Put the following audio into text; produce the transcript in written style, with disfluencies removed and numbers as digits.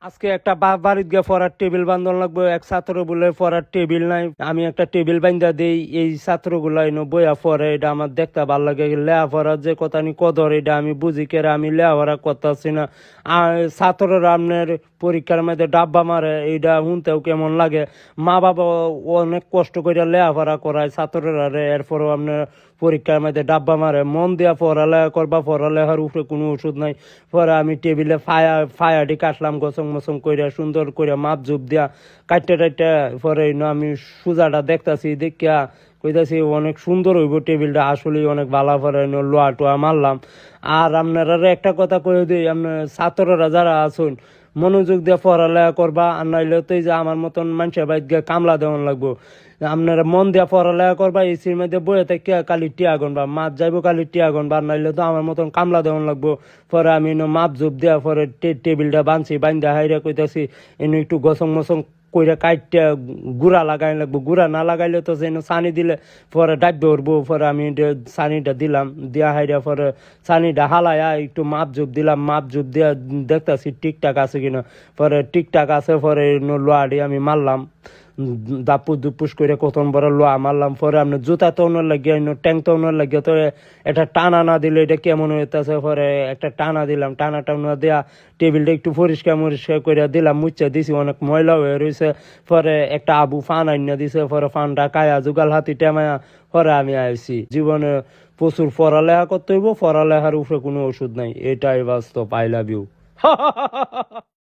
আজকে একটা বাড়িতে গিয়ে পড়ার টেবিল বান্ধন লাগবে, এক ছাত্র বলে পড়ার টেবিল নাই, আমি একটা টেবিল বান্ধা দেই, এই ছাত্রগুলা এনে বইয়া পড়ে, এটা আমার দেখতে ভালো লাগে। লেয়া পড়ার যে কথা নি কদর এটা আমি বুঝি কেরা, আমি লেয়া পড়া করতেছি না। আর ছাত্ররা আপনার পরীক্ষার মধ্যে ডাব্বা মারে, এইটা শুনতেও কেমন লাগে। মা বাবা অনেক কষ্ট করে লেয়াপড়া করায় ছাত্ররা, এরপরও আপনার পরীক্ষার মধ্যে ডাব্বা মারে। মন দিয়া পড়ালেখা করবা, পড়ালেখার উপরে কোনো ওষুধ নাই। পরে আমি টেবিলে ফায়াটি কাটলাম গসং মসং কইরা, সুন্দর করে মাপ জুপ দিয়া কাটতে টাইটে পরে আমি সুজাটা দেখতাছি, দেখিয়া কইতাছি অনেক সুন্দর হইব টেবিলটা, আসলে অনেক ভালো। পরে লোয়া টোয়া মারলাম। আর আপনারা একটা কথা কয়ে দিই, আপনার ছাত্ররা যারা আছেন মনোযোগ দিয়ে পড়ালেখা করবা, আর নাইলে তো যে আমার মতন মানুষের বাইক গিয়ে কামলা দেওয়ান লাগবো। আপনারা মন দিয়া পড়ালেখা করবা, এসির মধ্যে বইয়ে থেকে কালি টিয়া গনবা, মাপ যাইবো কালি টিয়া গনবা, আর নাইলে তো আমার মতন কামলা দেওয়ান লাগবো। পরে আমি মাপ জুপ দেওয়া পরে টেবিলটা বানছি, বান্ধা হাইরা কইতাছি এনে একটু গসং মসং কইরা কাটতে গুড়া লাগাই লাগবো। গুড়া না লাগাইলে তো যেন সানি দিলে পরে ডাকবে উঠবো। পরে আমি সানিটা দিলাম, দিয়া হাইরা পরে সানিটা হালাইয়া একটু মাপ জুপ দিলাম, মাপ জুপ দিয়া দেখতাছি ঠিকঠাক আছে কিনা। পরে ঠিকঠাক আছে, পরে লোয়াটি আমি মারলাম, দাপুস দুপুস করে কতন বড় লোয়া মারলাম। পরে আপনার জুতা তৌনের লাগিয়ে ট্যাঙ্ক তৌনের লাগিয়ে তো একটা টানা না দিলে এটা কেমন হইতেছে। পরে একটা টানা দিলাম, টানা টানা দেয়া টেবিলটা একটু পরিষ্কার মরিষ্কার করে দিলাম, মুচ্ছা দিছি, অনেক ময়লা হয়ে রয়েছে। পরে একটা আবু ফান আইনা দিছে, পরে ফানটা কায়া জুগাল হাতি টেমায়া পরে আমি আইছি। জীবনে প্রচুর পড়ালেখা করতে হইব, পড়ালেখার উপরে কোনো ওষুধ নাই, এটাই বাস্তব। I love you.